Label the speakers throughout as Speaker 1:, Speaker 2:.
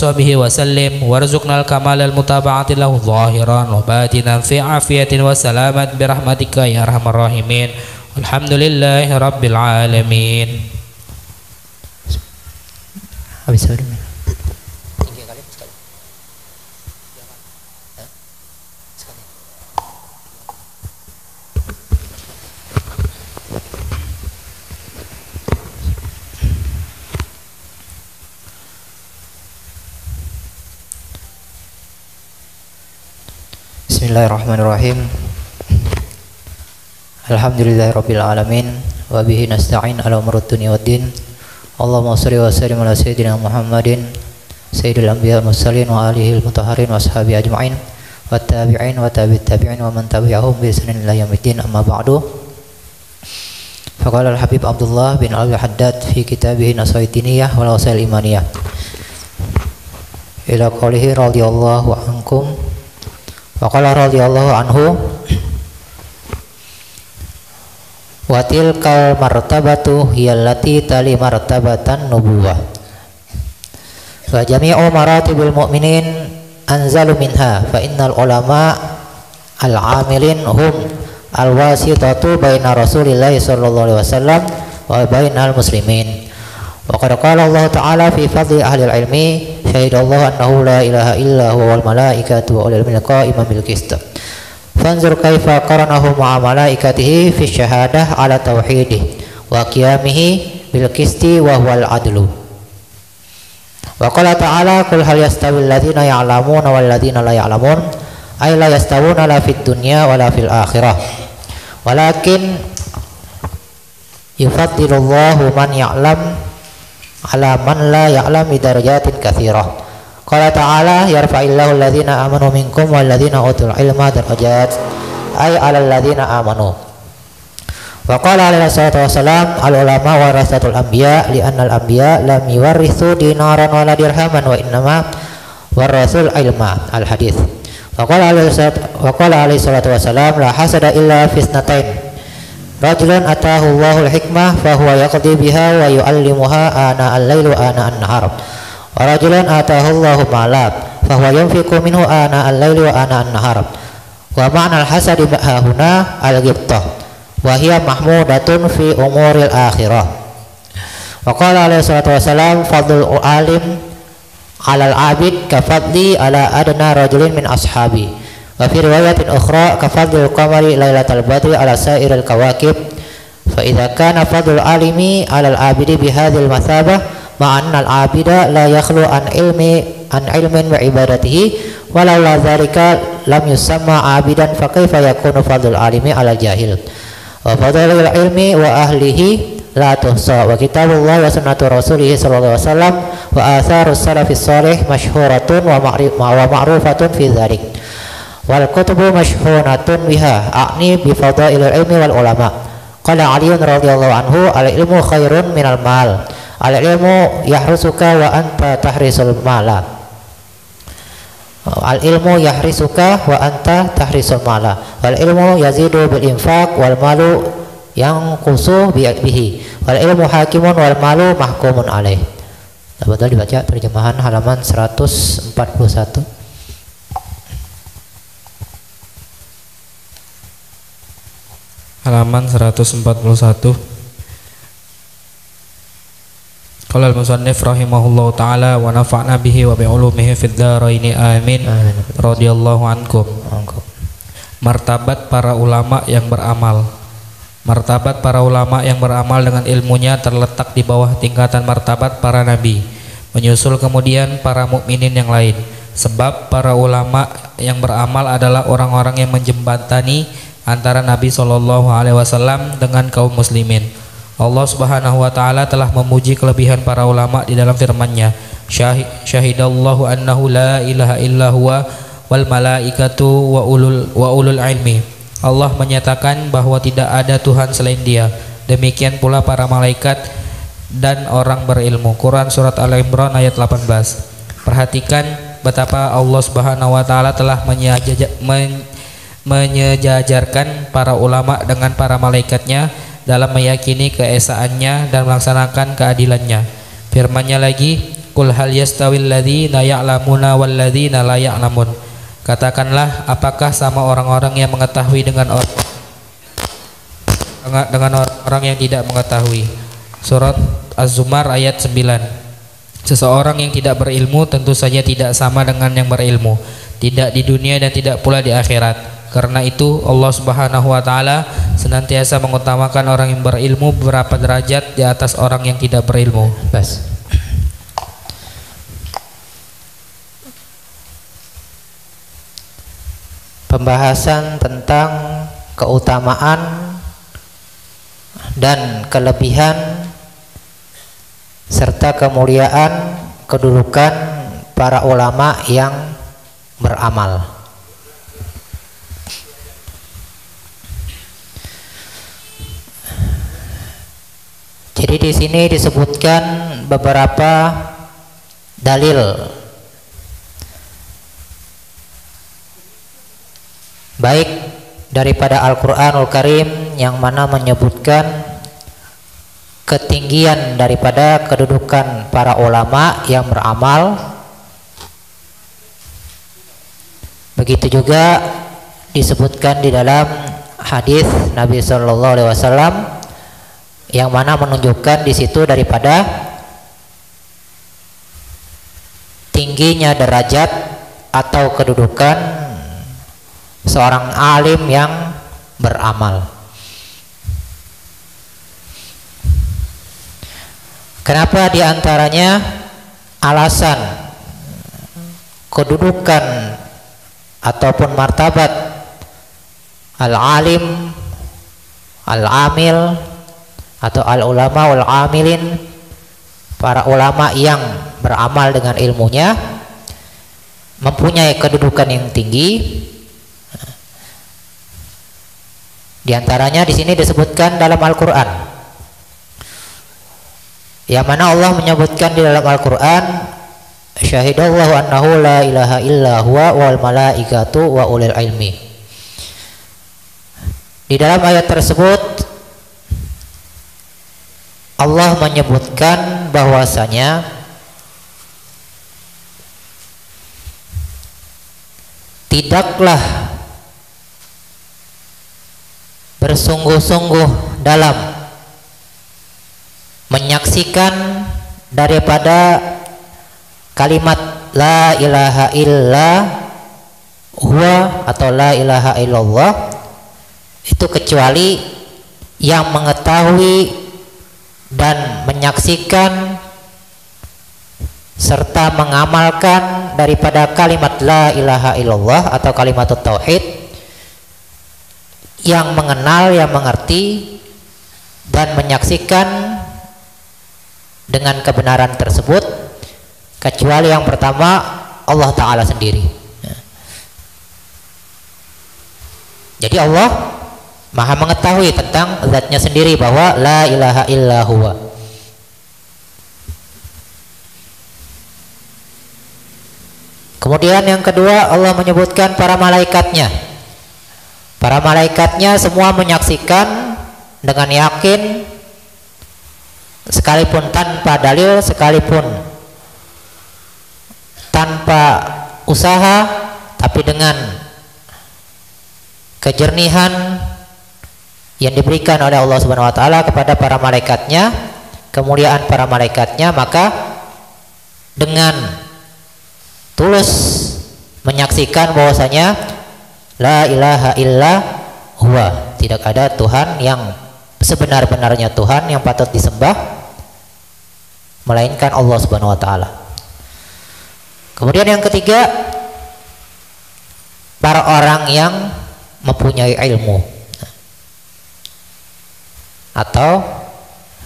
Speaker 1: وصحبه وسلم وارزقنا الكمال المتابعة له ظاهرا وباطنا في عافية وسلامة برحمتك يا أرحم الراحمين. الحمد لله رب العالمين.
Speaker 2: Bismillahirrahmanirrahim. Alhamdulillahirabbil alamin wa bihi nasta'in ala umuri dunya waddin. Allahumma shalli wa sallim ala sayyidina Muhammadin sayyidil anbiya wal mursalin wa alihi al-mutahharin wa ashabihi ajma'in wa tabi'in wa tabi'it tabi'in wa man tabi'ahum bi ihsanin ila yaumiddin. Amma ba'du. Faqala al-Habib Abdullah bin Al-Haddad fi kitabih Nasaitiniyah wal Wasail Imaniyah ila qawlihi radhiyallahu ankum. Waqala radhiyallahu anhu wa tilkal martabatu hiyallati tali martabatan nubuwah wa jami'u maratibil mu'minin anzalu minha fa innal ulama al-amilin hum al-wasitatu baina rasulillahi sallallahu alaihi wasallam wa bainal muslimin. Wa qad qala Allah ta'ala fi fadli ahli al-ilmi syahidallahu annahu la ilaha illa huwa wal malaikatu wa ulul ilmi qa'iman bil qist. Fanzur kaifa qaranahu ma'a malaikatihi fi syahadah ala tauhidih wa qiyamihi bil qisti wa huwal adlu. Wa qala ta'ala qul hal yastawil ladzina ya'lamuna wal ladzina la ya'lamun ay la yastawuna la fid dunya wa la fil akhirah walakin yufaddilullahu man ya'lam ala man la ya'lam bi darajatin katsirah. Qala ta'ala yarfa'illahu alladhina amanu minkum wal ladzina utul ilma darajat ay 'alal ladzina amanu. Wa qala alaihi salatu wassalam al ulama warasatul anbiya li anna al anbiya lam yuwarrithu dinaran wala dirhaman wa innama warasul ilma. Al hadits. Wa qala alaihi salatu wassalam la hasada illa fisnatain. Rajulun atahu Allahul hikmah fahuwa yaqdi biha wa yu'allimuha ana al-lail wa ana an-nahar. Wa rajulun atahu Allahu mala fahuwa yunfiqu minhu ana al-lail wa ana an-nahar. Wa ma'na al-hasadi hahuna al-ghibtah wa hiya mahmudatun fi umuril akhirah. Wa qala alaihi salatu wasalam fadlul alim 'alal 'abid ka fadli ala adna rajulin min ashabi. Wa fi riwayatin ukhra ka fadlil qamari lailatal badri ala sa'iril kawakib. Fa idza kana fadlul alimi 'alal 'abidi bi hadzal mathabah ma'anna al-'abida la yakhlu an ilmin wa ibadatihi walau la dzalika lam yusamma 'abidan fa kaifa yakunu fadlul alimi 'alal jahil. Wa fadlul ilmi wa ahlihi la tuhsa wa kitabullah wa sunnatu rasulih sallallahu alaihi wasallam wa atharus salafis salih masyhuratun wa ma'rufatun fi dzalik. Wal kutubu masyhunatun biha a'ni bi fadailil ilmi wal ulama. Qala Ali radhiyallahu anhu al ilmu khairun minal mal. Al ilmu yahrusuka wa anta tahrisul mala. Al ilmu yahrisuka wa anta tahrisul mala. Wal ilmu yazidu bil infaq wal malu yanqusu bihi. Wal ilmu hakimun wal malu mahkumun alaih. Betul dibaca terjemahan halaman 141.
Speaker 1: Halaman 141. Qala al-musannif rahimahullahu taala wa nafa'na bihi wa bi ulumihi fid dharaini amin. Radhiyallahu ankum. Martabat para ulama yang beramal. Martabat para ulama yang beramal dengan ilmunya terletak di bawah tingkatan martabat para nabi, menyusul kemudian para mukminin yang lain. Sebab para ulama yang beramal adalah orang-orang yang menjembatani antara Nabi Shallallahu Alaihi Wasallam dengan kaum muslimin. Allah Subhanahu Wa Taala telah memuji kelebihan para ulama di dalam firman-Nya. Syahidallahu annahu la ilaha illa huwa wal malaikatu wa ulul ilmi. Allah menyatakan bahwa tidak ada Tuhan selain Dia. Demikian pula para malaikat dan orang berilmu. Quran surat Al-Imran ayat 18. Perhatikan betapa Allah Subhanahu Wa Taala telah menyejajarkan para ulama dengan para malaikatnya dalam meyakini keesaannya dan melaksanakan keadilannya. Firman-Nya lagi, Qul hal yastawil ladzina ya'lamuna wal ladzina la ya'lamun. Katakanlah, apakah sama orang-orang yang mengetahui dengan orang-orang yang tidak mengetahui. Surat Az-Zumar ayat 9. Seseorang yang tidak berilmu tentu saja tidak sama dengan yang berilmu, tidak di dunia dan tidak pula di akhirat. Karena itu Allah Subhanahu wa taala senantiasa mengutamakan orang yang berilmu beberapa derajat di atas orang yang tidak berilmu.
Speaker 2: Bas. Pembahasan tentang keutamaan dan kelebihan serta kemuliaan kedudukan para ulama yang beramal. Jadi di sini disebutkan beberapa dalil baik daripada Al-Qur'anul Karim yang mana menyebutkan ketinggian daripada kedudukan para ulama yang beramal. Begitu juga disebutkan di dalam hadis Nabi Shallallahu Alaihi Wasallam yang mana menunjukkan di situ daripada tingginya derajat atau kedudukan seorang alim yang beramal. Kenapa diantaranya alasan kedudukan ataupun martabat al-alim, al-amil atau al-ulama wal-amilin, para ulama yang beramal dengan ilmunya, mempunyai kedudukan yang tinggi. Di antaranya di sini disebutkan dalam Al-Qur'an, yang mana Allah menyebutkan di dalam Al-Qur'an, syahidallahu annahu la ilaha illa huwa wal malaikatu wa ulil ilmi. Di dalam ayat tersebut Allah menyebutkan bahwasanya tidaklah bersungguh-sungguh dalam menyaksikan daripada kalimat la ilaha illa huwa atau la ilaha illallah itu kecuali yang mengetahui dan menyaksikan serta mengamalkan daripada kalimat la ilaha illallah atau kalimat tauhid, yang mengenal, yang mengerti dan menyaksikan dengan kebenaran tersebut, kecuali yang pertama Allah Ta'ala sendiri. Jadi Allah Maha mengetahui tentang zatnya sendiri bahwa la ilaha illa huwa. Kemudian yang kedua, Allah menyebutkan para malaikatnya. Para malaikatnya semua menyaksikan dengan yakin, sekalipun tanpa dalil, sekalipun tanpa usaha, tapi dengan kejernihan yang diberikan oleh Allah Subhanahu wa taala kepada para malaikatnya, kemuliaan para malaikatnya, maka dengan tulus menyaksikan bahwasanya la ilaha illa huwa, tidak ada Tuhan yang sebenar-benarnya Tuhan yang patut disembah melainkan Allah Subhanahu wa taala. Kemudian yang ketiga, para orang yang mempunyai ilmu atau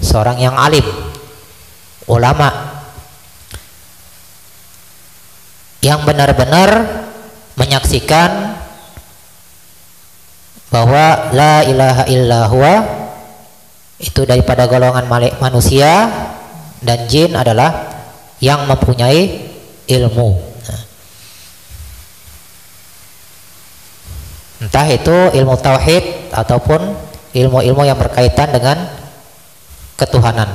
Speaker 2: seorang yang alim, ulama yang benar-benar menyaksikan bahwa la ilaha illa huwa itu daripada golongan manusia dan jin adalah yang mempunyai ilmu. Entah itu ilmu tauhid ataupun ilmu-ilmu yang berkaitan dengan ketuhanan.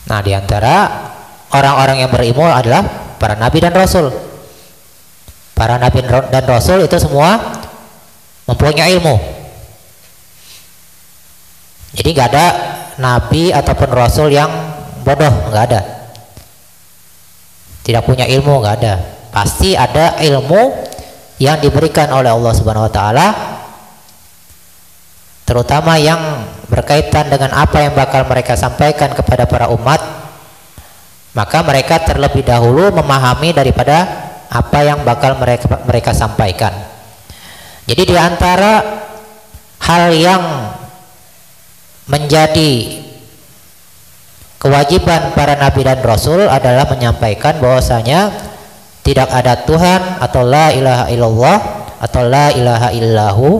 Speaker 2: Nah, di antara orang-orang yang berilmu adalah para nabi dan rasul. Para nabi dan rasul itu semua mempunyai ilmu. Jadi nggak ada nabi ataupun rasul yang bodoh, nggak ada. Tidak punya ilmu, nggak ada. Pasti ada ilmu yang diberikan oleh Allah Subhanahu wa taala, terutama yang berkaitan dengan apa yang bakal mereka sampaikan kepada para umat. Maka mereka terlebih dahulu memahami daripada apa yang bakal mereka sampaikan. Jadi di antara hal yang menjadi kewajiban para nabi dan rasul adalah menyampaikan bahwasanya tidak ada Tuhan atau la ilaha illallah atau la ilaha illahu,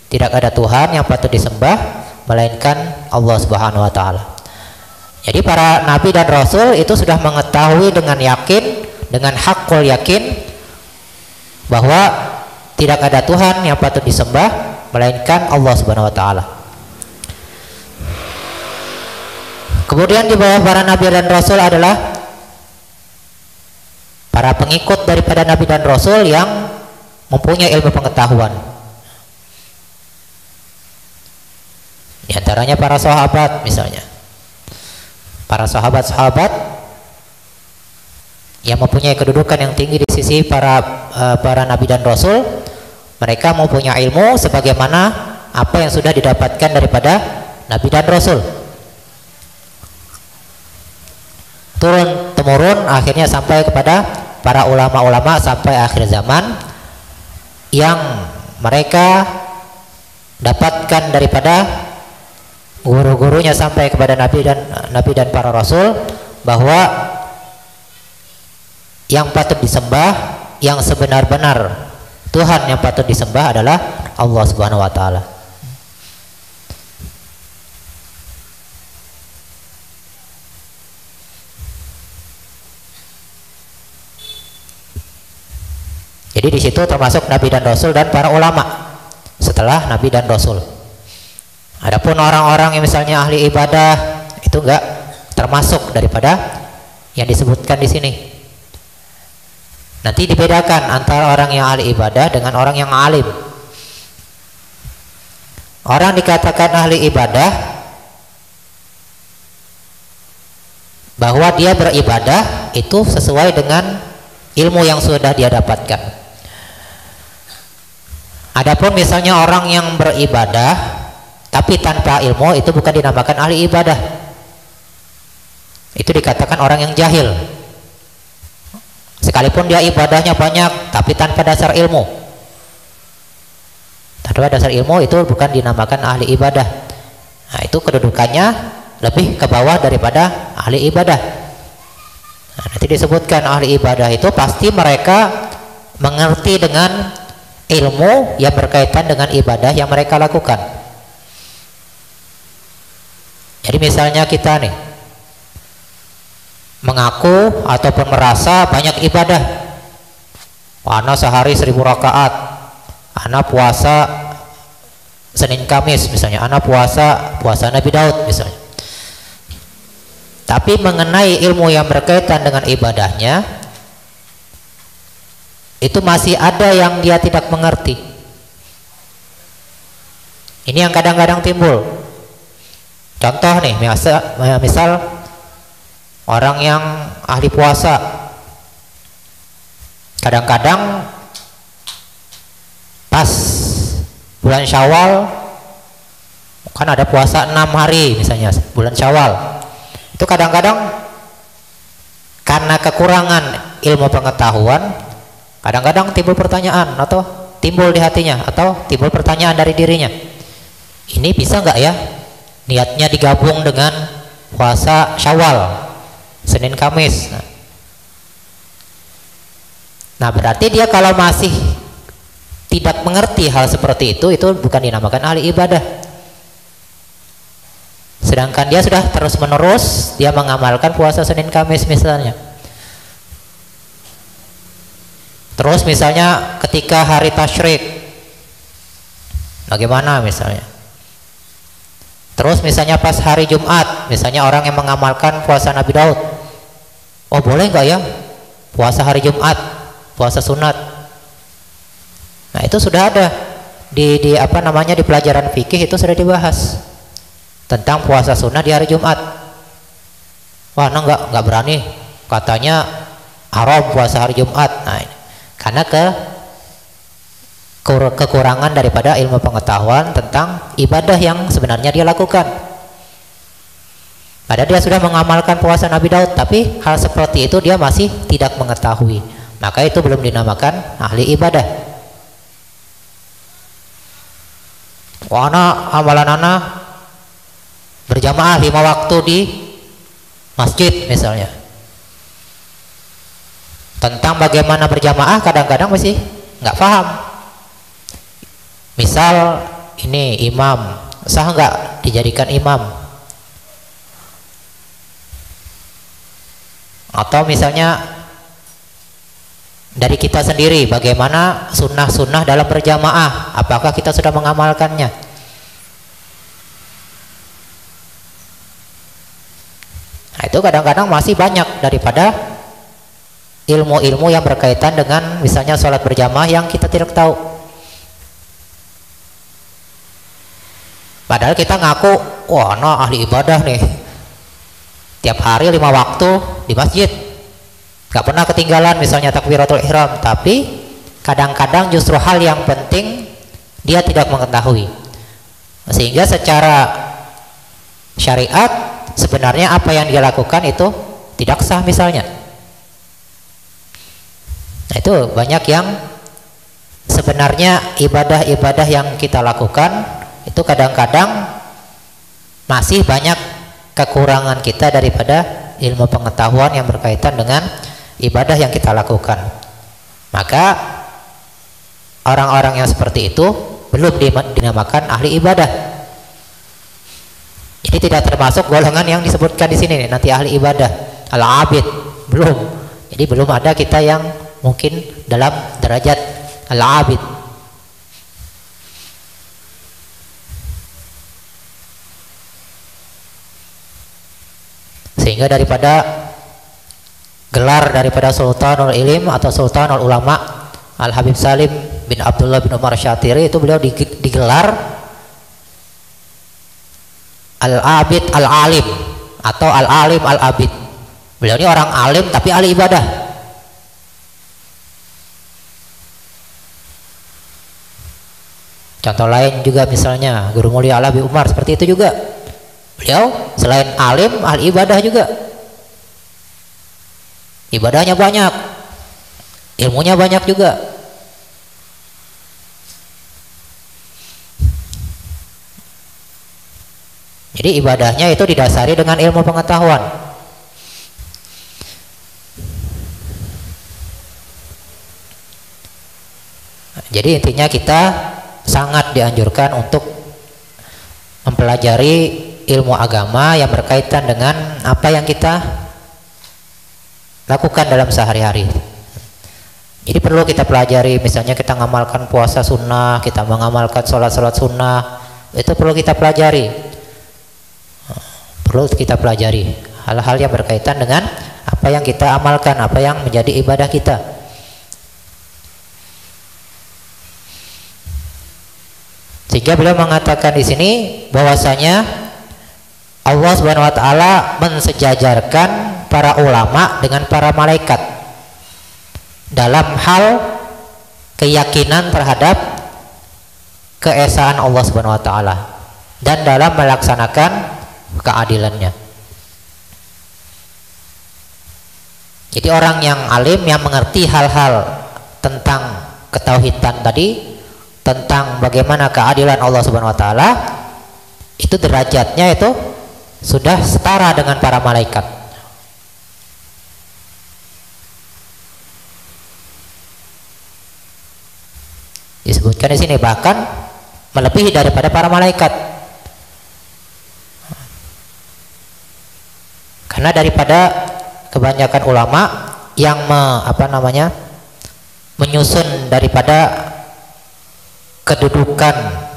Speaker 2: tidak ada Tuhan yang patut disembah melainkan Allah Subhanahu wa taala. Jadi para nabi dan rasul itu sudah mengetahui dengan yakin, dengan haqqul yakin, bahwa tidak ada Tuhan yang patut disembah melainkan Allah Subhanahu wa taala. Kemudian di bawah para nabi dan rasul adalah para pengikut daripada nabi dan rasul yang mempunyai ilmu pengetahuan. Di antaranya para sahabat misalnya. Para sahabat-sahabat yang mempunyai kedudukan yang tinggi di sisi para nabi dan rasul, mereka mempunyai ilmu sebagaimana apa yang sudah didapatkan daripada nabi dan rasul. Turun temurun akhirnya sampai kepada para ulama-ulama sampai akhir zaman, yang mereka dapatkan daripada guru-gurunya sampai kepada nabi dan para rasul, bahwa yang patut disembah, yang sebenar-benar Tuhan yang patut disembah adalah Allah Subhanahu wa taala. Jadi di situ termasuk nabi dan rasul dan para ulama setelah nabi dan rasul. Adapun orang-orang yang misalnya ahli ibadah itu enggak termasuk daripada yang disebutkan di sini. Nanti dibedakan antara orang yang ahli ibadah dengan orang yang alim. Orang dikatakan ahli ibadah bahwa dia beribadah itu sesuai dengan ilmu yang sudah dia dapatkan. Adapun misalnya orang yang beribadah tapi tanpa ilmu, itu bukan dinamakan ahli ibadah. Itu dikatakan orang yang jahil. Sekalipun dia ibadahnya banyak tapi tanpa dasar ilmu. Tanpa dasar ilmu itu bukan dinamakan ahli ibadah. Nah, itu kedudukannya lebih ke bawah daripada ahli ibadah. Nah, nanti disebutkan ahli ibadah itu pasti mereka mengerti dengan ilmu yang berkaitan dengan ibadah yang mereka lakukan. Jadi misalnya kita nih mengaku ataupun merasa banyak ibadah, ana sehari 1000 rakaat, ana puasa Senin Kamis misalnya, ana puasa Nabi Daud misalnya. Tapi mengenai ilmu yang berkaitan dengan ibadahnya itu masih ada yang dia tidak mengerti. Ini yang kadang-kadang timbul. Contoh nih, misal orang yang ahli puasa, kadang-kadang pas bulan Syawal kan ada puasa 6 hari misalnya, bulan Syawal itu kadang-kadang karena kekurangan ilmu pengetahuan, kadang-kadang timbul pertanyaan atau timbul di hatinya atau timbul pertanyaan dari dirinya, ini bisa nggak ya niatnya digabung dengan puasa Syawal Senin Kamis. Nah berarti dia kalau masih tidak mengerti hal seperti itu bukan dinamakan ahli ibadah. Sedangkan dia sudah terus menerus dia mengamalkan puasa Senin Kamis misalnya. Terus misalnya ketika hari tasyrik, bagaimana misalnya? Terus misalnya pas hari Jumat, misalnya orang yang mengamalkan puasa Nabi Daud, oh boleh nggak ya puasa hari Jumat, puasa sunat? Nah itu sudah ada di apa namanya di pelajaran fikih, itu sudah dibahas tentang puasa sunnah di hari Jumat. Wah, nah nggak berani, katanya haram puasa hari Jumat. Nah, karena kekurangan daripada ilmu pengetahuan tentang ibadah yang sebenarnya dia lakukan. Padahal dia sudah mengamalkan puasa Nabi Daud, tapi hal seperti itu dia masih tidak mengetahui, maka itu belum dinamakan ahli ibadah. Wana amalan anak berjamaah 5 waktu di masjid misalnya. Tentang bagaimana berjamaah kadang-kadang masih nggak paham. Misal ini imam, sah nggak dijadikan imam? Atau misalnya dari kita sendiri, bagaimana sunnah-sunnah dalam berjamaah, apakah kita sudah mengamalkannya? Nah, itu kadang-kadang masih banyak daripada ilmu-ilmu yang berkaitan dengan misalnya sholat berjamaah yang kita tidak tahu. Padahal kita ngaku, wah nah ahli ibadah nih, tiap hari 5 waktu di masjid, gak pernah ketinggalan misalnya takbiratul ihram. Tapi kadang-kadang justru hal yang penting dia tidak mengetahui, sehingga secara syariat sebenarnya apa yang dia lakukan itu tidak sah misalnya. Nah itu banyak yang sebenarnya ibadah-ibadah yang kita lakukan itu kadang-kadang masih banyak kekurangan kita daripada ilmu pengetahuan yang berkaitan dengan ibadah yang kita lakukan. Maka orang-orang yang seperti itu belum dinamakan ahli ibadah. Jadi tidak termasuk golongan yang disebutkan di sini nih, nanti ahli ibadah, al-abid, belum. Jadi belum ada kita yang mungkin dalam derajat al-abid. Sehingga daripada gelar daripada Sultanul Ilim atau Sultanul Ulama Al-Habib Salim bin Abdullah bin Umar Syatiri, itu beliau digelar Al-Abid Al-Alim atau Al-Alim Al-Abid. Beliau ini orang alim tapi ahli ibadah. Contoh lain juga misalnya Guru Mulia Al-Habib Umar, seperti itu juga. Beliau selain alim, ahli ibadah juga. Ibadahnya banyak, ilmunya banyak juga. Jadi ibadahnya itu didasari dengan ilmu pengetahuan. Jadi intinya kita sangat dianjurkan untuk mempelajari ilmu agama yang berkaitan dengan apa yang kita lakukan dalam sehari-hari. Jadi perlu kita pelajari, misalnya kita mengamalkan puasa sunnah, kita mengamalkan sholat-sholat sunnah, itu perlu kita pelajari. Perlu kita pelajari hal-hal yang berkaitan dengan apa yang kita amalkan, apa yang menjadi ibadah kita. Sehingga beliau mengatakan di sini bahwasanya Allah Subhanahu wa taala mensejajarkan para ulama dengan para malaikat dalam hal keyakinan terhadap keesaan Allah Subhanahu wa taala dan dalam melaksanakan keadilannya. Jadi orang yang alim, yang mengerti hal-hal tentang ketauhidan tadi, tentang bagaimana keadilan Allah Subhanahu wa taala, itu derajatnya itu sudah setara dengan para malaikat. Disebutkan di sini bahkan melebihi daripada para malaikat. Karena daripada kebanyakan ulama yang menyusun daripada kedudukan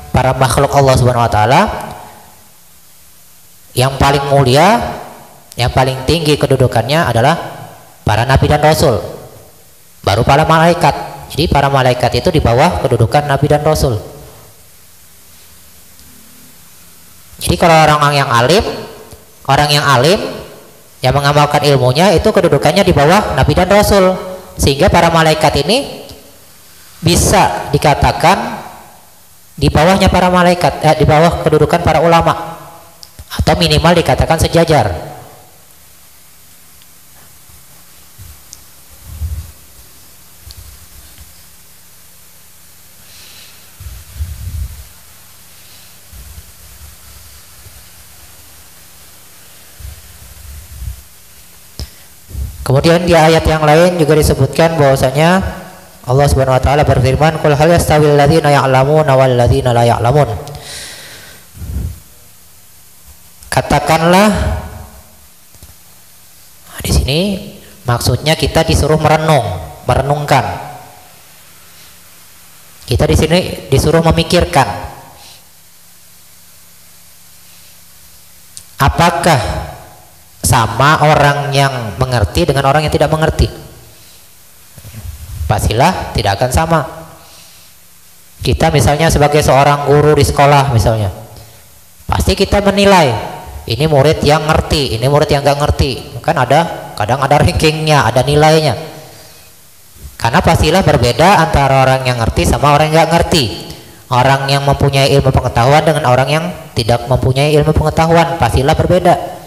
Speaker 2: para makhluk Allah Subhanahu wa taala, Yang paling mulia, yang paling tinggi kedudukannya adalah para nabi dan rasul, baru para malaikat. Jadi para malaikat itu di bawah kedudukan nabi dan rasul. Jadi kalau orang yang alim yang mengamalkan ilmunya itu kedudukannya di bawah nabi dan rasul, sehingga para malaikat ini bisa dikatakan di bawahnya para malaikat, di bawah kedudukan para ulama, atau minimal dikatakan sejajar. Kemudian di ayat yang lain juga disebutkan bahwasanya Allah Subhanahu wa taala berfirman, "Qul hal yastawil ladzina ya'lamuna wal ladzina la ya'lamun." Katakanlah, di sini maksudnya kita disuruh merenungkan. Kita di sini disuruh memikirkan. Apakah sama orang yang mengerti dengan orang yang tidak mengerti? Pastilah tidak akan sama. Kita misalnya sebagai seorang guru di sekolah misalnya, pasti kita menilai ini murid yang ngerti, ini murid yang gak ngerti. Kan kadang ada rankingnya, ada nilainya. Karena pastilah berbeda antara orang yang ngerti sama orang yang gak ngerti. Orang yang mempunyai ilmu pengetahuan dengan orang yang tidak mempunyai ilmu pengetahuan pastilah berbeda.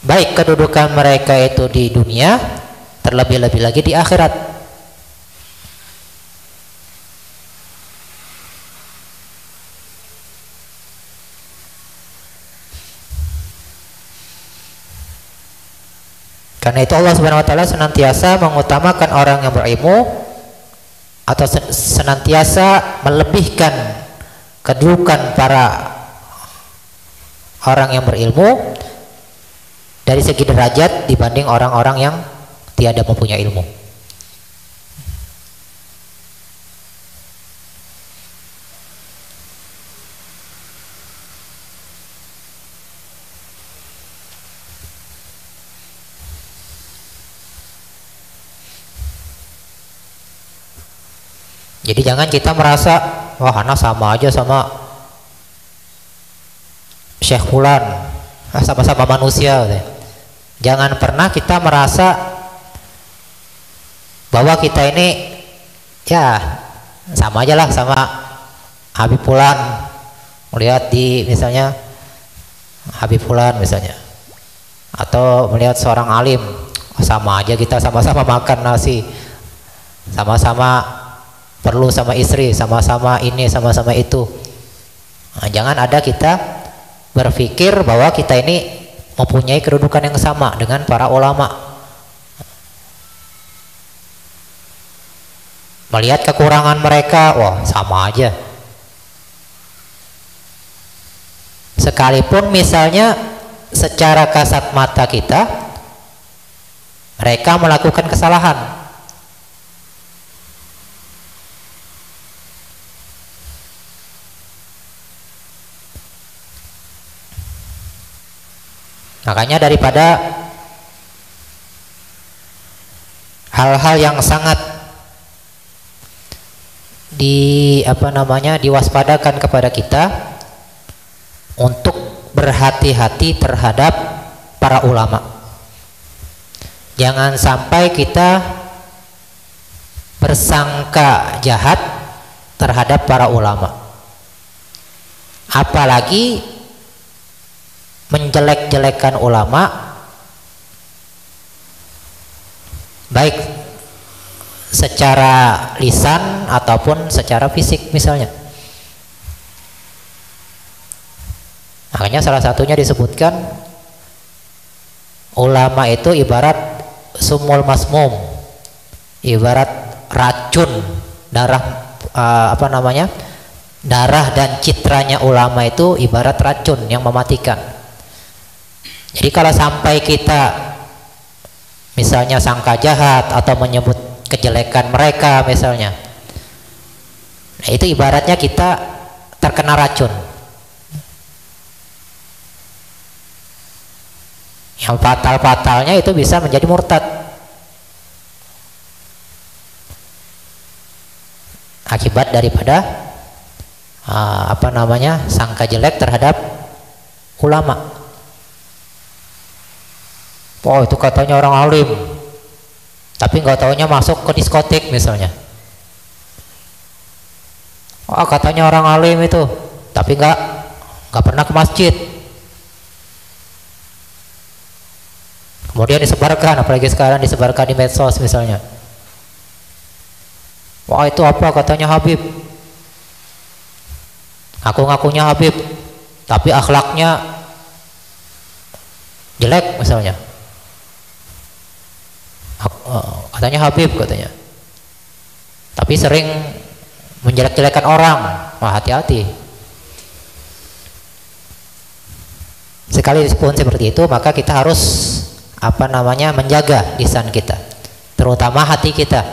Speaker 2: Baik kedudukan mereka itu di dunia, terlebih-lebih lagi di akhirat. Karena itu Allah Subhanahu wa taala senantiasa mengutamakan orang yang berilmu, atau senantiasa melebihkan kedudukan para orang yang berilmu dari segi derajat dibanding orang-orang yang tiada mempunyai ilmu. Jadi jangan kita merasa, wah anak sama aja sama Syekh Fulan, sama-sama manusia. Jangan pernah kita merasa bahwa kita ini ya sama aja lah sama Habib Fulan. Melihat di misalnya Habib Fulan misalnya, atau melihat seorang alim, sama aja kita sama-sama makan nasi, sama-sama perlu sama istri, sama-sama ini, sama-sama itu. Nah, jangan ada kita berpikir bahwa kita ini mempunyai kedudukan yang sama dengan para ulama. Melihat kekurangan mereka, wah sama aja. Sekalipun misalnya secara kasat mata kita mereka melakukan kesalahan, makanya daripada hal-hal yang sangat diwaspadakan kepada kita untuk berhati-hati terhadap para ulama. Jangan sampai kita bersangka jahat terhadap para ulama, apalagi menjelek-jelekan ulama, baik secara lisan ataupun secara fisik misalnya. Makanya salah satunya disebutkan ulama itu ibarat sumul masmum, ibarat racun, darah dan citranya ulama itu ibarat racun yang mematikan. Jadi kalau sampai kita misalnya sangka jahat atau menyebut kejelekan mereka misalnya. Nah, itu ibaratnya kita terkena racun. Yang fatal-fatalnya itu bisa menjadi murtad akibat daripada sangka jelek terhadap ulama. Oh, itu katanya orang alim, tapi nggak taunya masuk ke diskotik misalnya. Oh, katanya orang alim itu, tapi nggak pernah ke masjid. Kemudian disebarkan, apalagi sekarang disebarkan di medsos misalnya. Wah, itu apa katanya Habib, ngaku-ngakunya Habib tapi akhlaknya jelek misalnya. Katanya Habib katanya, tapi sering menjelek-jelekan orang. Wah, hati-hati. Sekalipun seperti itu, maka kita harus menjaga lisan kita, terutama hati kita.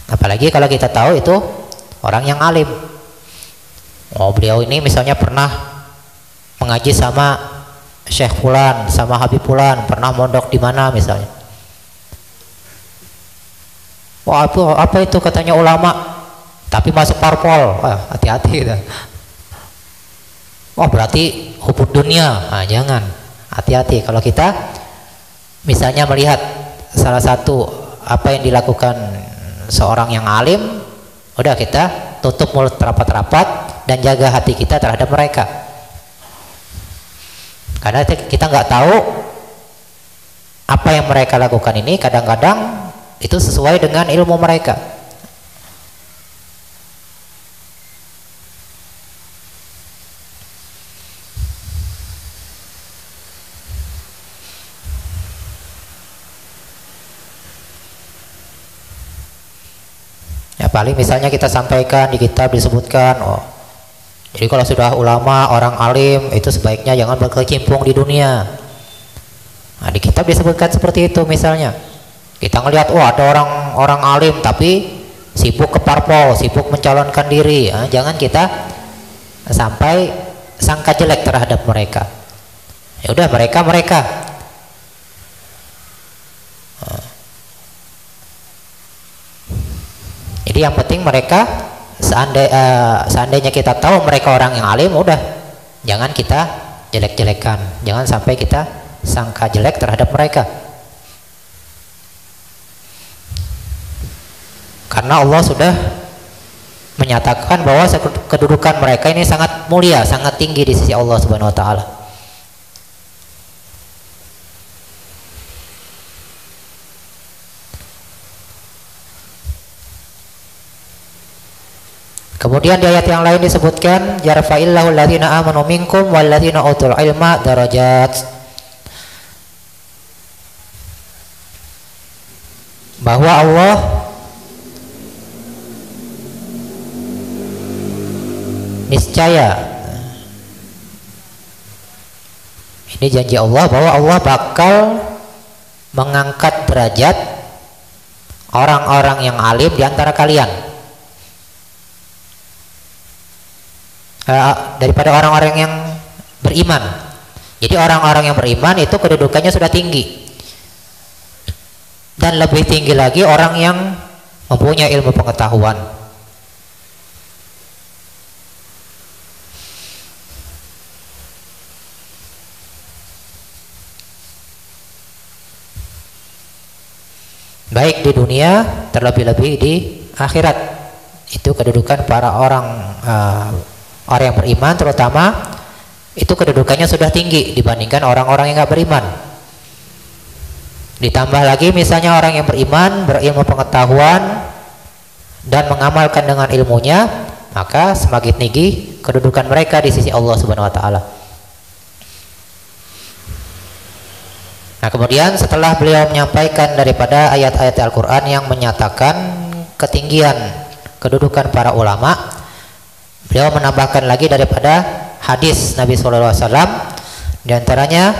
Speaker 2: Apalagi kalau kita tahu itu orang yang alim. Oh, beliau ini misalnya pernah mengaji sama Syekh Fulan, sama Habib Fulan, pernah mondok di mana misalnya. Wah, apa itu katanya ulama, tapi masuk parpol. Wah, hati-hati gitu. Wah, berarti hubud dunia. Nah, jangan, hati-hati. Kalau kita misalnya melihat salah satu apa yang dilakukan seorang yang alim, udah kita tutup mulut rapat-rapat dan jaga hati kita terhadap mereka, karena kita nggak tahu apa yang mereka lakukan ini kadang-kadang itu sesuai dengan ilmu mereka. Ya, paling misalnya kita sampaikan di kitab disebutkan, jadi kalau sudah ulama, orang alim itu sebaiknya jangan berkecimpung di dunia. Nah, di kitab disebutkan seperti itu. Misalnya kita ngelihat, ada orang alim tapi sibuk ke parpol, sibuk mencalonkan diri. Nah, jangan kita sampai sangka jelek terhadap mereka. Ya udah, mereka. Jadi yang penting mereka, seandainya kita tahu mereka orang yang alim, udah jangan kita jelek-jelekan, jangan sampai kita sangka jelek terhadap mereka, karena Allah sudah menyatakan bahwa kedudukan mereka ini sangat mulia, sangat tinggi di sisi Allah Subhanahu wa taala. Kemudian di ayat yang lain disebutkan, yarfa'illahu alladziina aamanu minkum walladziina utul ilma darajat, bahwa Allah niscaya, ini janji Allah bahwa Allah bakal mengangkat derajat orang-orang yang alim di antara kalian daripada orang-orang yang beriman. Jadi orang-orang yang beriman itu kedudukannya sudah tinggi, dan lebih tinggi lagi orang yang mempunyai ilmu pengetahuan. Baik di dunia, terlebih-lebih di akhirat. Itu kedudukan para orang yang beriman, terutama itu kedudukannya sudah tinggi dibandingkan orang-orang yang nggak beriman. Ditambah lagi misalnya orang yang beriman, berilmu pengetahuan dan mengamalkan dengan ilmunya, maka semakin tinggi kedudukan mereka di sisi Allah Subhanahu wa taala. Nah, kemudian setelah beliau menyampaikan daripada ayat-ayat Al-Quran yang menyatakan ketinggian kedudukan para ulama, beliau menambahkan lagi daripada hadis Nabi sallallahu alaihi wasallam, di antaranya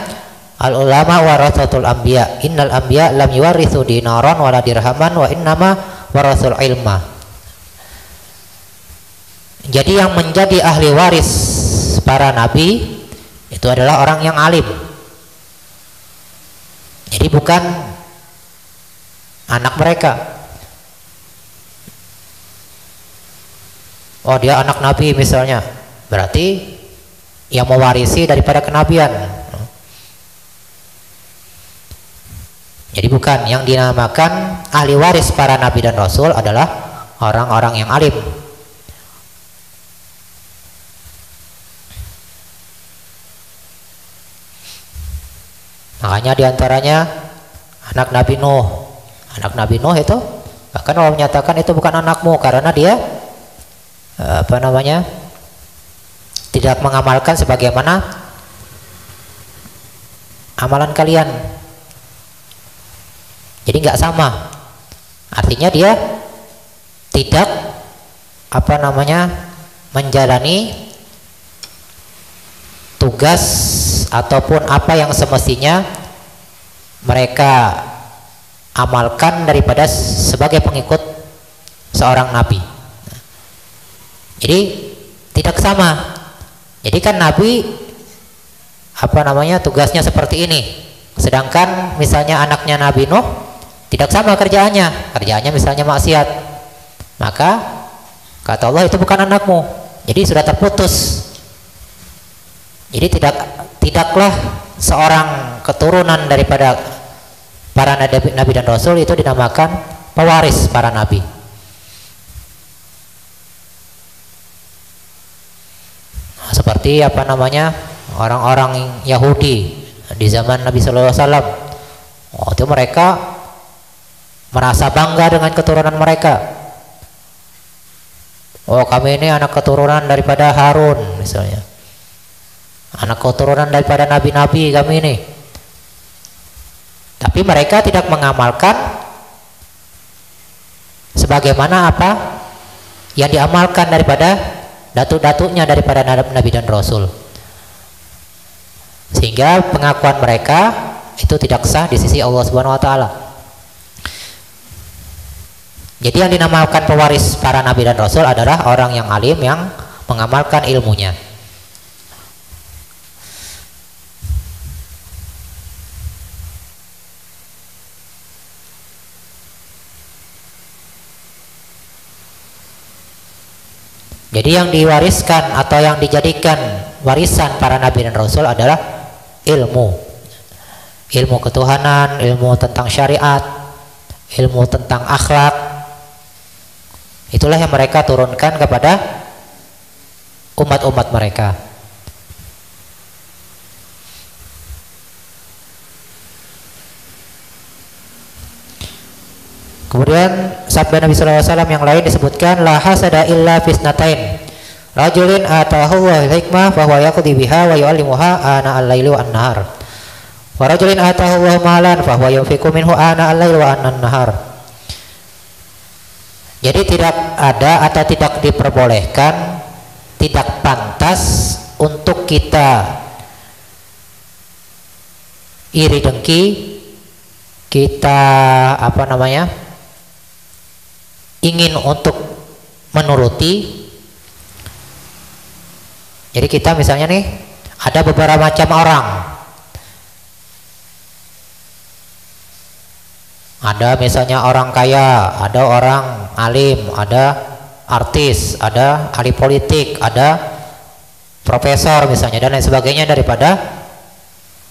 Speaker 2: al ulama warathatul anbiya, innal anbiya lam yuwarithu dinaran wala dirhaman wa innama warathul ilma. Jadi yang menjadi ahli waris para nabi itu adalah orang yang alim. Jadi bukan anak mereka. Oh, dia anak nabi misalnya, berarti yang mewarisi daripada kenabian. Jadi bukan, yang dinamakan ahli waris para nabi dan rasul adalah orang-orang yang alim. Makanya diantaranya anak Nabi Nuh. Anak Nabi Nuh itu bahkan Allah menyatakan itu bukan anakmu karena dia tidak mengamalkan sebagaimana amalan kalian. Jadi nggak sama. Artinya dia tidak menjalani tugas ataupun apa yang semestinya mereka amalkan daripada sebagai pengikut seorang nabi. Jadi tidak sama. Jadi kan nabi tugasnya seperti ini. Sedangkan misalnya anaknya Nabi Nuh tidak sama kerjaannya misalnya maksiat. Maka kata Allah itu bukan anakmu. Jadi sudah terputus. Jadi tidaklah seorang keturunan daripada para nabi dan rasul itu dinamakan pewaris para nabi. Seperti orang-orang Yahudi di zaman Nabi Sallallahu Alaihi Wasallam, itu mereka merasa bangga dengan keturunan mereka. Oh, kami ini anak keturunan daripada Harun misalnya, anak keturunan daripada nabi-nabi kami ini. Tapi mereka tidak mengamalkan sebagaimana apa yang diamalkan daripada datuk-datuknya daripada nabi dan rasul, sehingga pengakuan mereka itu tidak sah di sisi Allah Subhanahu wa taala. Jadi yang dinamakan pewaris para nabi dan rasul adalah orang yang alim yang mengamalkan ilmunya. Jadi yang diwariskan atau yang dijadikan warisan para nabi dan rasul adalah ilmu ketuhanan, ilmu tentang syariat, ilmu tentang akhlak. Itulah yang mereka turunkan kepada umat-umat mereka. Kemudian sabda Nabi sallallahu alaihi wasallam yang lain disebutkan, la hasada illa fisnatain, rajulin atahu Allahul hikmah fa huwa yaqdi biha wa yu'allimuha ana al-laili wa an-nahar, wa rajulin atahu Allahu malan fa huwa yunfiqu minhu ana al-laili wa an-nahar. Jadi tidak ada atau tidak diperbolehkan, tidak pantas untuk kita iri dengki, kita ingin untuk menuruti. Jadi kita misalnya nih ada beberapa macam orang, ada misalnya orang kaya, ada orang alim, ada artis, ada ahli politik, ada profesor misalnya dan lain sebagainya daripada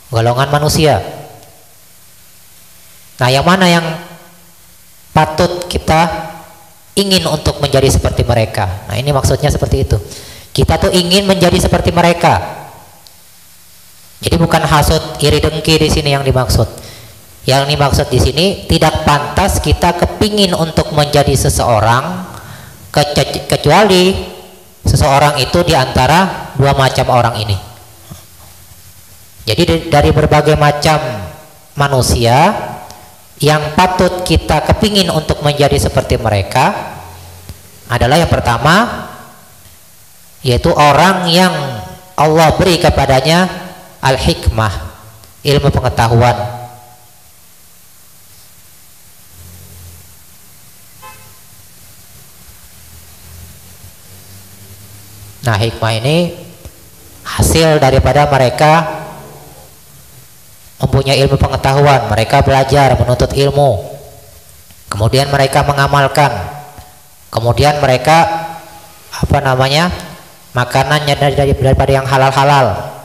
Speaker 2: golongan manusia. Nah, yang mana yang patut kita ingin untuk menjadi seperti mereka? Nah, ini maksudnya seperti itu. Kita tuh ingin menjadi seperti mereka. Jadi bukan hasud, iri dengki di sini yang dimaksud. Yang dimaksud di sini tidak pantas kita kepingin untuk menjadi seseorang kecuali seseorang itu diantara dua macam orang ini. Jadi dari berbagai macam manusia yang patut kita kepingin untuk menjadi seperti mereka adalah yang pertama, yaitu orang yang Allah beri kepadanya al-hikmah, ilmu pengetahuan. Nah, hikmah ini hasil daripada mereka mempunyai ilmu pengetahuan, mereka belajar, menuntut ilmu, kemudian mereka mengamalkan, kemudian mereka makanannya daripada yang halal-halal,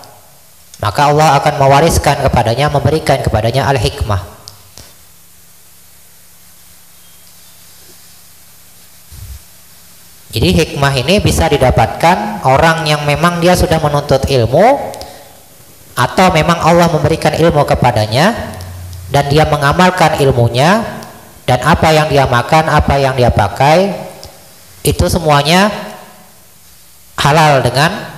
Speaker 2: maka Allah akan mewariskan kepadanya, memberikan kepadanya al-hikmah. Jadi hikmah ini bisa didapatkan orang yang memang dia sudah menuntut ilmu, atau memang Allah memberikan ilmu kepadanya dan dia mengamalkan ilmunya, dan apa yang dia makan, apa yang dia pakai itu semuanya halal dengan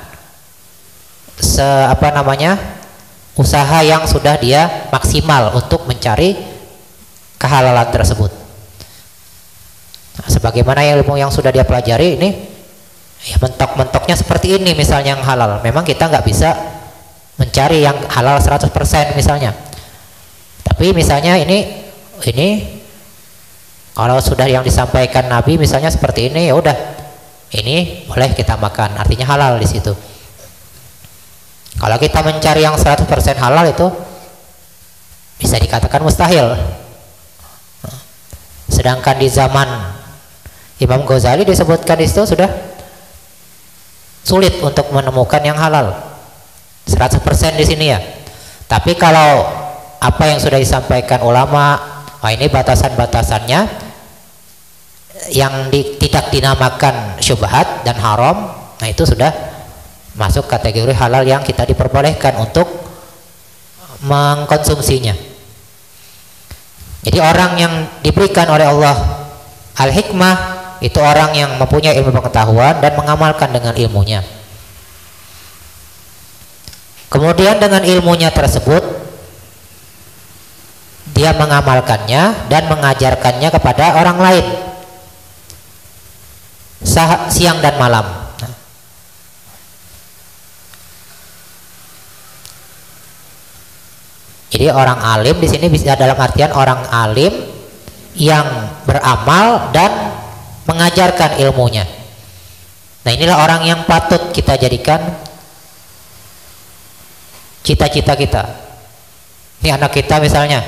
Speaker 2: usaha yang sudah dia maksimal untuk mencari kehalalan tersebut. Nah, sebagaimana ilmu yang sudah dia pelajari ini, ya mentok-mentoknya seperti ini misalnya yang halal. Memang kita nggak bisa mencari yang halal 100% misalnya. Tapi misalnya ini kalau sudah yang disampaikan Nabi misalnya seperti ini, ya udah, ini boleh kita makan, artinya halal di situ. Kalau kita mencari yang 100% halal itu bisa dikatakan mustahil. Sedangkan di zaman Imam Ghazali disebutkan di situ sudah sulit untuk menemukan yang halal 100% di sini ya. Tapi kalau apa yang sudah disampaikan ulama, ini batasan-batasannya yang tidak dinamakan syubhat dan haram, nah itu sudah masuk kategori halal yang kita diperbolehkan untuk mengkonsumsinya. Jadi orang yang diberikan oleh Allah al-hikmah itu orang yang mempunyai ilmu pengetahuan dan mengamalkan dengan ilmunya. Kemudian dengan ilmunya tersebut dia mengamalkannya dan mengajarkannya kepada orang lain siang dan malam. Jadi orang alim di sini bisa dalam artian orang alim yang beramal dan mengajarkan ilmunya. Nah, inilah orang yang patut kita jadikan cita-cita kita. Ini anak kita misalnya,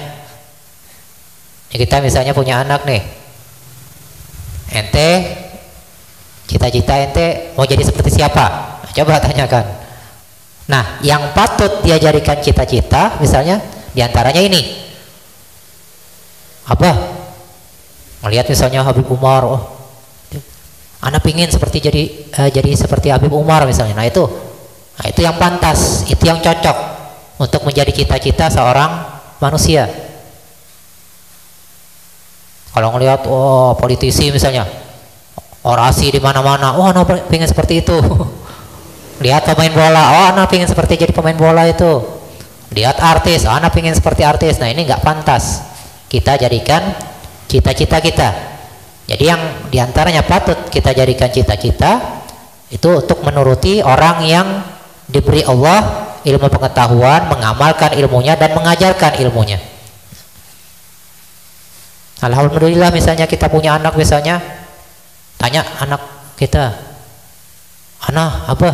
Speaker 2: kita misalnya punya anak nih, ente cita-cita ente mau jadi seperti siapa? Coba tanyakan. Nah, yang patut dia jadikan cita-cita misalnya diantaranya ini apa? Melihat misalnya Habib Umar, anak pingin jadi seperti Habib Umar misalnya. Nah itu yang pantas, itu yang cocok untuk menjadi cita-cita seorang manusia. Kalau ngelihat politisi misalnya orasi di mana-mana, anak pingin seperti itu. Lihat pemain bola, anak pingin seperti jadi pemain bola itu. Lihat artis, anak pingin seperti artis. Nah ini nggak pantas kita jadikan cita-cita kita. Jadi yang diantaranya patut kita jadikan cita-cita itu untuk menuruti orang yang diberi Allah ilmu pengetahuan, mengamalkan ilmunya dan mengajarkan ilmunya. Alhamdulillah misalnya kita punya anak, misalnya tanya anak kita, anak apa?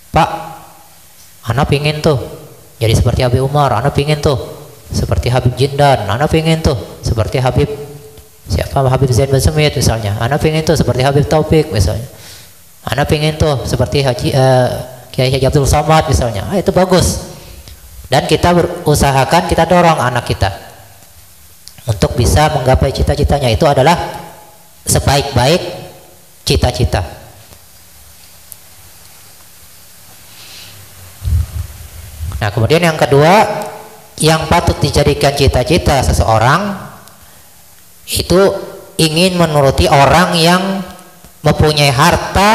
Speaker 2: Pak, anak pingin tuh jadi seperti Habib Umar, anak pingin tuh seperti Habib Jindan, anak pingin tuh seperti Habib Habib Zain bin Sumit misalnya, anak pingin tuh seperti Habib Taufik misalnya, anak pingin tuh seperti Kiai Haji Abdul Somad misalnya. Itu bagus, dan kita berusahakan, kita dorong anak kita untuk bisa menggapai cita-citanya. Itu adalah sebaik-baik cita-cita. Nah kemudian yang kedua yang patut dijadikan cita-cita seseorang itu ingin menuruti orang yang mempunyai harta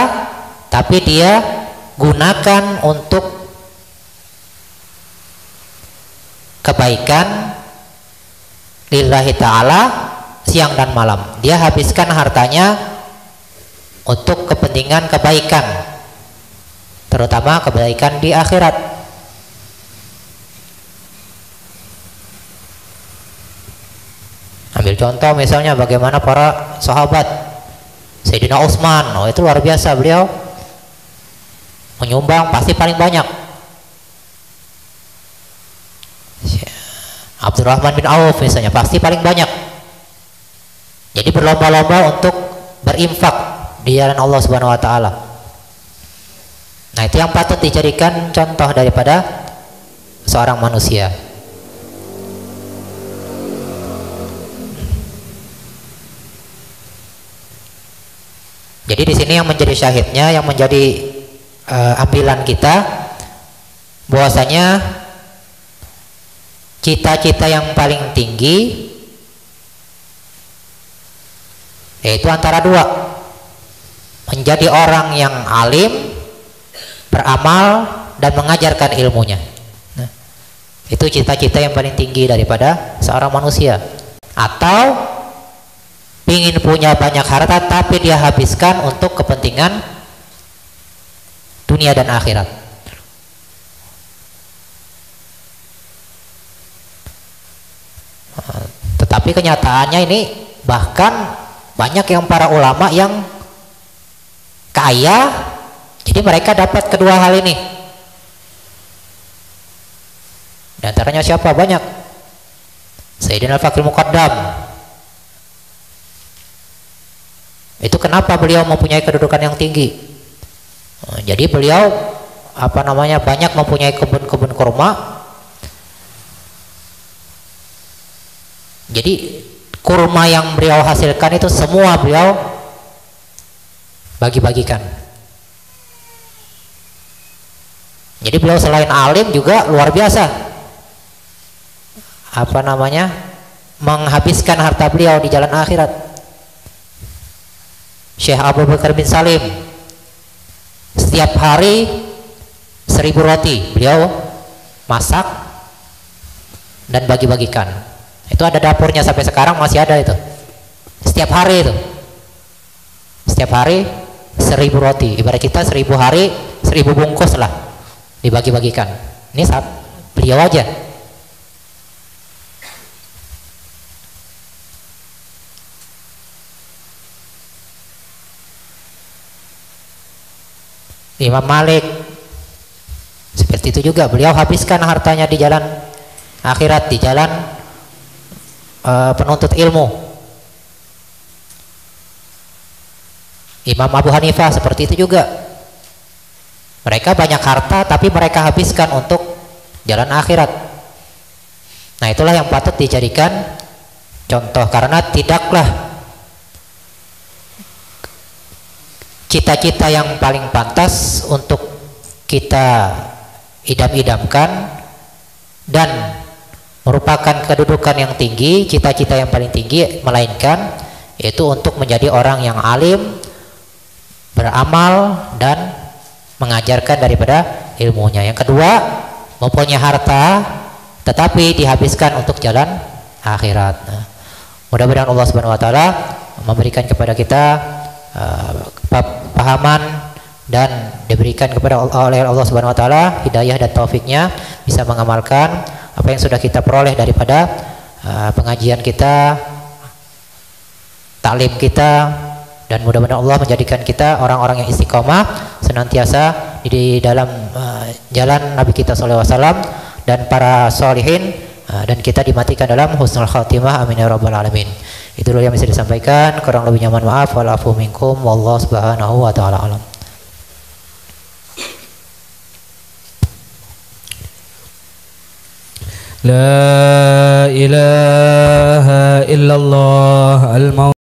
Speaker 2: tapi dia gunakan untuk kebaikan lillahi ta'ala siang dan malam. Dia habiskan hartanya untuk kepentingan kebaikan. terutama kebaikan di akhirat. Ambil contoh misalnya bagaimana para sahabat, Sayyidina Utsman, oh itu luar biasa, beliau menyumbang pasti paling banyak. Abdurrahman bin Auf misalnya pasti paling banyak. Jadi berlomba-lomba untuk berinfak di jalan Allah Subhanahu wa taala. Nah, itu yang patut dijadikan contoh daripada seorang manusia. Jadi di sini yang menjadi syahidnya, yang menjadi ambilan kita, bahwasanya cita-cita yang paling tinggi yaitu antara dua: menjadi orang yang alim, beramal, dan mengajarkan ilmunya. Nah, itu cita-cita yang paling tinggi daripada seorang manusia. Atau ingin punya banyak harta tapi dia habiskan untuk kepentingan dunia dan akhirat. Tetapi kenyataannya ini bahkan banyak yang para ulama yang kaya, jadi mereka dapat kedua hal ini. Di antaranya siapa? Banyak. Sayyidina Al-Faqih Muqaddam. Itu kenapa beliau mempunyai kedudukan yang tinggi? Jadi beliau banyak mempunyai kebun-kebun kurma. Jadi kurma yang beliau hasilkan itu semua beliau bagi-bagikan. Jadi beliau selain alim juga luar biasa menghabiskan harta beliau di jalan akhirat. Syekh Abu Bakar bin Salim setiap hari 1000 roti beliau masak dan bagi-bagikan. Itu ada dapurnya sampai sekarang masih ada itu. Setiap hari itu. Setiap hari 1000 roti. Ibarat kita 1000 hari 1000 bungkus lah dibagi-bagikan. Ini saat beliau aja. Imam Malik seperti itu juga, beliau habiskan hartanya di jalan akhirat, di jalan penuntut ilmu. Imam Abu Hanifah seperti itu juga, mereka banyak harta tapi mereka habiskan untuk jalan akhirat. Nah, itulah yang patut dijadikan contoh, karena tidaklah cita-cita yang paling pantas untuk kita idam-idamkan dan merupakan kedudukan yang tinggi, cita-cita yang paling tinggi, melainkan yaitu untuk menjadi orang yang alim, beramal, dan mengajarkan daripada ilmunya. Yang kedua, mempunyai harta tetapi dihabiskan untuk jalan akhirat. Nah, mudah-mudahan Allah Subhanahu wa taala memberikan kepada kita pahaman dan diberikan kepada oleh Allah Subhanahu wa taala hidayah dan taufiknya, bisa mengamalkan apa yang sudah kita peroleh daripada pengajian kita, taklim kita, dan mudah-mudahan Allah menjadikan kita orang-orang yang istiqomah senantiasa di dalam jalan Nabi kita sallallahu alaihi wasallam dan para sholihin, dan kita dimatikan dalam husnul khatimah, amin ya rabbal alamin. Itu dulu yang bisa disampaikan, kurang lebihnya mohon maaf, walafu minkum, wallahu subhanahu wa ta'ala alam.
Speaker 1: La ilaha illallah al-maut